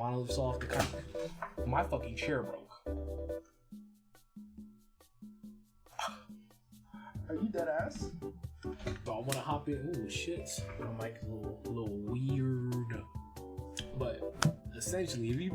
monolith soft. My fucking chair broke. Are you dead ass? So I want to hop in. Ooh, shit. My mic a little weird. But essentially, if you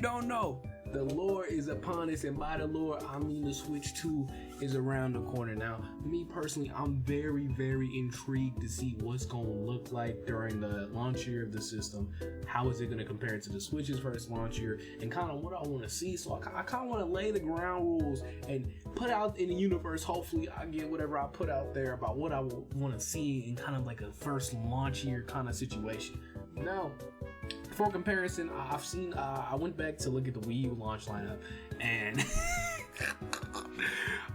don't know, the Lord is upon us, and by the Lord, I mean the Switch 2 is around the corner. Now, me personally, I'm very, very intrigued to see what's going to look like during the launch year of the system. How is it going to compare to the Switch's first launch year, and kind of what I want to see. So I kind of want to lay the ground rules and put out in the universe. Hopefully, I get whatever I put out there about what I want to see in kind of like a first launch year kind of situation. Now, for comparison, I've seen. I went back to look at the Wii U launch lineup, and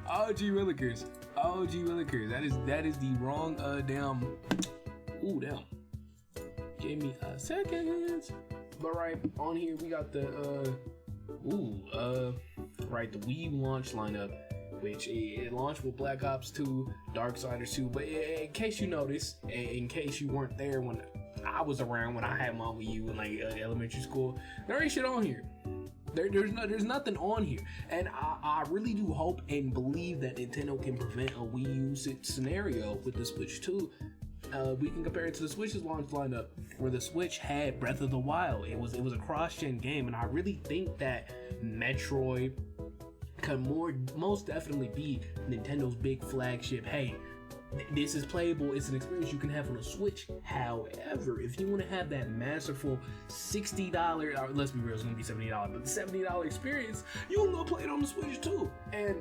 OG Willikers. That is the wrong damn. Ooh, damn. Give me a second. But right on here, we got the right, the Wii U launch lineup, which it launched with Black Ops 2, Darksiders 2. But in case you noticed, in case you weren't there when I was around when I had my Wii U in like elementary school, there ain't shit on here. There's nothing on here, and I really do hope and believe that Nintendo can prevent a Wii U scenario with the Switch 2. We can compare it to the Switch's launch lineup, where the Switch had Breath of the Wild. It was a cross-gen game, and I really think that Metroid can most definitely be Nintendo's big flagship. Hey, this is playable. It's an experience you can have on a Switch. However, if you want to have that masterful $60, or let's be real, it's going to be $70, but the $70 experience, you can go play it on the Switch too. And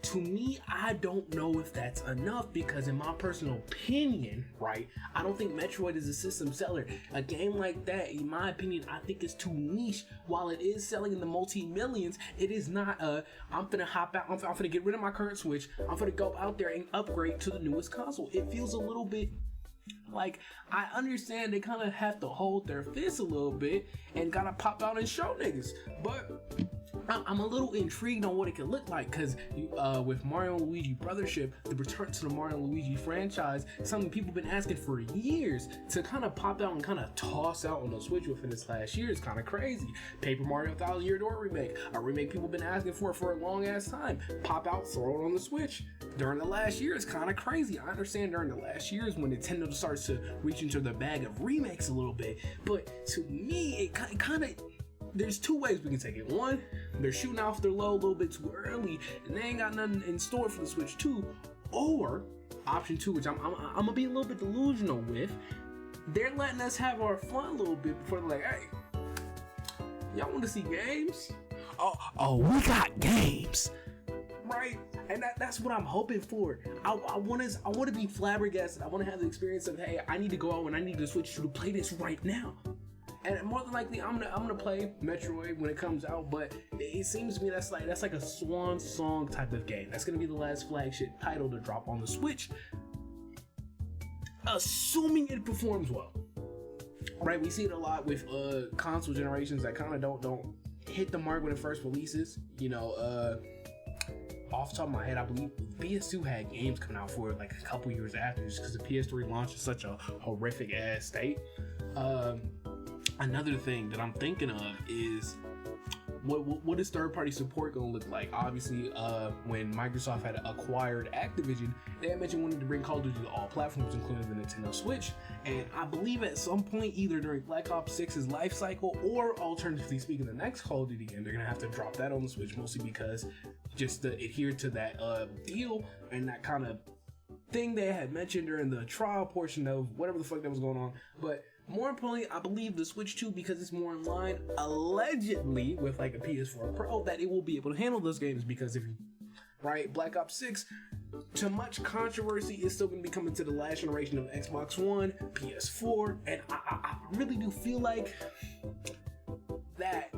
to me, I don't know if that's enough, because in my personal opinion, right, I don't think Metroid is a system seller. A game like that, in my opinion, I think is too niche. While it is selling in the multi-millions, it is not I'm finna hop out, I'm finna get rid of my current Switch, I'm finna go out there and upgrade to the newest console. It feels a little bit like, I understand they kind of have to hold their fists a little bit and gotta pop out and show niggas, but I'm a little intrigued on what it could look like, because with Mario and Luigi Brothership, the return to the Mario and Luigi franchise, something people have been asking for years, to kind of pop out and kind of toss out on the Switch within this last year is kind of crazy. Paper Mario 1000 Year Door remake, a remake people have been asking for a long ass time. Pop out, throw it on the Switch. During the last year, it's kind of crazy. I understand during the last years when Nintendo starts to reach into their bag of remakes a little bit, but to me, it kind of, there's two ways we can take it. One, they're shooting off their load a little bit too early, and they ain't got nothing in store for the Switch 2. Or option two, which I'm gonna be a little bit delusional with, they're letting us have our fun a little bit before they're like, hey, y'all want to see games? Oh, we got games, right? And that's what I'm hoping for. I want to be flabbergasted. I want to have the experience of, hey, I need to go out and I need to Switch to play this right now. And more than likely, I'm gonna play Metroid when it comes out. But it seems to me that's like a swan song type of game. That's gonna be the last flagship title to drop on the Switch, assuming it performs well. Right? We see it a lot with console generations that kind of don't hit the mark when it first releases. You know, off the top of my head, I believe PS2 had games coming out for it like a couple years after, just because the PS3 launched in such a horrific ass state. Another thing that I'm thinking of is what is third-party support going to look like? Obviously, when Microsoft had acquired Activision, they had mentioned wanting to bring Call of Duty to all platforms, including the Nintendo Switch. And I believe at some point, either during Black Ops 6's life cycle, or alternatively speaking, the next Call of Duty game, they're going to have to drop that on the Switch, mostly because just to adhere to that deal and that kind of thing they had mentioned during the trial portion of whatever the fuck that was going on. But more importantly, I believe the Switch 2, because it's more in line, allegedly, with like a PS4 Pro, that it will be able to handle those games. Because if you, right, Black Ops 6, to much controversy, is still going to be coming to the last generation of Xbox One, PS4, and I really do feel like that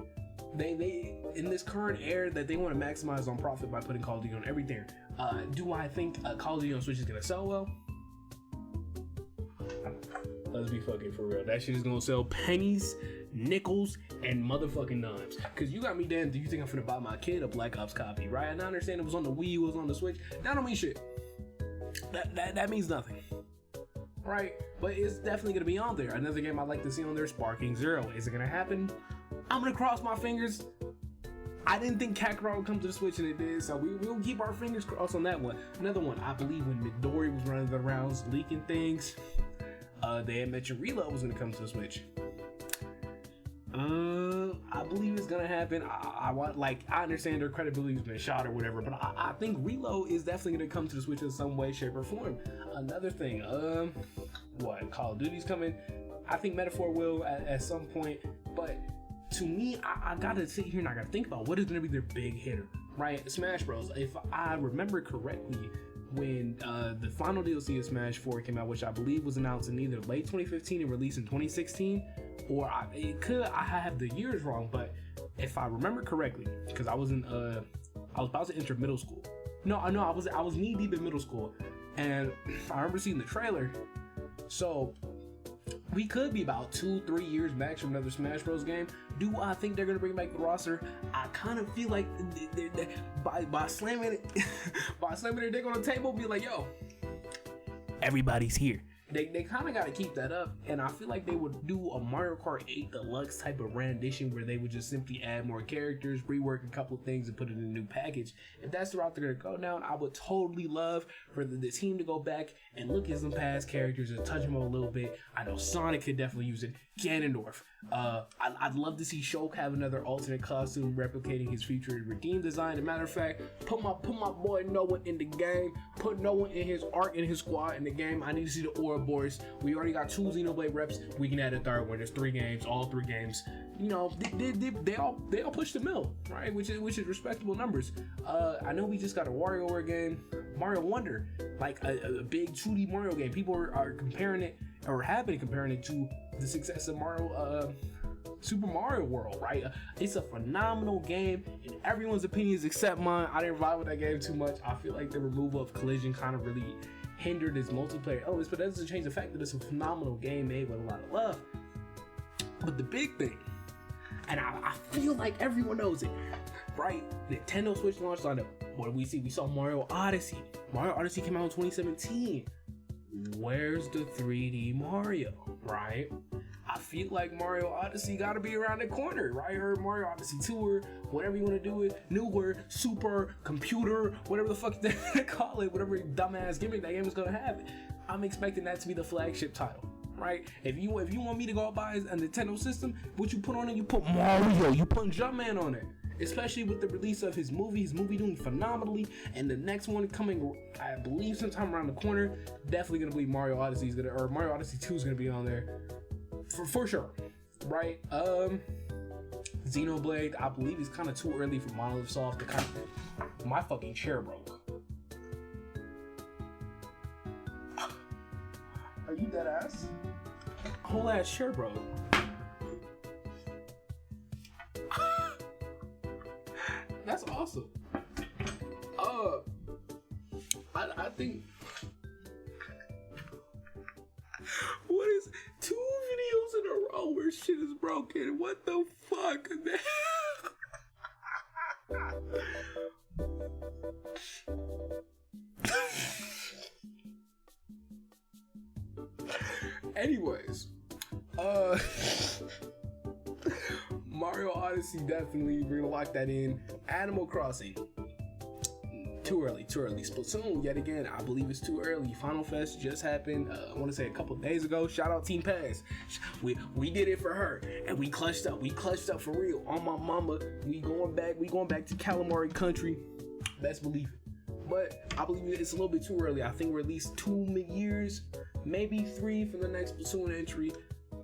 they in this current era that they want to maximize on profit by putting Call of Duty on everything. Do I think Call of Duty on Switch is going to sell well? Let's be fucking for real. That shit is gonna sell pennies, nickels, and motherfucking dimes. Cause you got me damn, do you think I'm finna buy my kid a Black Ops copy, right? And I understand it was on the Wii, it was on the Switch. That don't mean shit. That means nothing. right? But it's definitely gonna be on there. Another game I'd like to see on there, Sparking Zero. Is it gonna happen? I'm gonna cross my fingers. I didn't think Kakarot would come to the Switch, and it did, so we'll keep our fingers crossed on that one. Another one, I believe when Midori was running the rounds leaking things, they had mentioned Reload was gonna come to the Switch. I believe it's gonna happen. I understand their credibility's been shot or whatever, but I think Reload is definitely gonna come to the Switch in some way, shape, or form. Another thing, Call of Duty's coming. I think Metaphor will at some point, but to me, I gotta sit here and I gotta think about what is gonna be their big hitter, right? Smash Bros. If I remember correctly, when the final DLC of Smash 4 came out, which I believe was announced in either late 2015 and released in 2016, or I have the years wrong, but if I remember correctly, because I was about to enter middle school. I was knee deep in middle school, and I remember seeing the trailer. So we could be about 2-3 years back from another Smash Bros. Game. Do I think they're gonna bring back the roster? I kind of feel like by slamming their dick on the table, be like, yo, everybody's here. They kind of got to keep that up, and I feel like they would do a Mario Kart 8 Deluxe type of rendition where they would just simply add more characters, rework a couple of things, and put it in a new package. If that's the route they're going to go down, I would totally love for the team to go back and look at some past characters and touch them a little bit. I know Sonic could definitely use it. Ganondorf. I'd love to see Shulk have another alternate costume replicating his future Redeem design. As a matter of fact, put my boy Noah in the game. Put Noah in his arc and his squad in the game. I need to see the Ouroboros. We already got 2 Xenoblade reps. We can add a third one. There's 3 games, all 3 games. You know, they all push the mill, right? Which is respectable numbers. I know we just got a WarioWare game, Mario Wonder, like a big 2D Mario game. People are comparing it, or have been comparing it to the success of Super Mario World, right? It's a phenomenal game in everyone's opinions except mine. I didn't vibe with that game too much. I feel like the removal of collision kind of really hindered its multiplayer elements, but that doesn't change the fact that it's a phenomenal game made with a lot of love. But the big thing, and I feel like everyone knows it, right? Nintendo Switch launch lineup. What did we see? We saw Mario Odyssey. Mario Odyssey came out in 2017. Where's the 3D Mario, right? I feel like Mario Odyssey gotta be around the corner, right? Or Mario Odyssey 2, or whatever you wanna do it, newer, super, computer, whatever the fuck they call it, whatever dumbass gimmick that game is gonna have. I'm expecting that to be the flagship title, right? If you want me to go buy a Nintendo system, what you put on it, you put Mario, you put Jumpman on it. Especially with the release of his movie doing phenomenally, and the next one coming, I believe, sometime around the corner. Definitely gonna believe Mario Odyssey 2 is gonna be on there, for sure, right? Xenoblade, I believe it's kind of too early for Monolith Soft to kind of. My fucking chair broke. Are you dead ass? Whole ass chair broke. That's awesome. I think. What is 2 videos in a row where shit is broken? What the fuck? Anyways, Mario Odyssey, definitely, we're gonna lock that in. Animal Crossing, too early. Splatoon, yet again, I believe it's too early. Final Fest just happened, I want to say a couple days ago. Shout out Team Pass. We did it for her, and we clutched up for real. On my mama, we going back to Calamari country, best believe it. But I believe it's a little bit too early. I think we're at least 2 years, maybe 3 for the next Splatoon entry.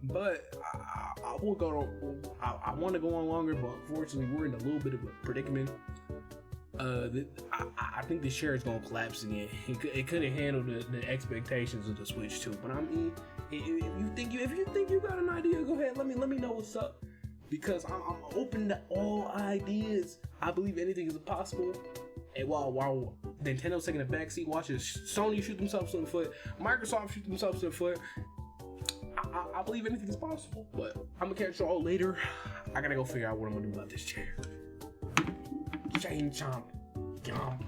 But I will go on. I want to go on longer, but unfortunately, we're in a little bit of a predicament. I think the share is gonna collapse again. It couldn't handle the expectations of the Switch 2. But I mean, if you think you got an idea, go ahead. Let me know what's up, because I'm open to all ideas. I believe anything is possible. And while Nintendo's taking a backseat, watching Sony shoot themselves in the foot, Microsoft shoot themselves in the foot, I believe anything is possible. But I'm gonna catch y'all later. I gotta go figure out what I'm gonna do about this chair. Chain chomp. Yum.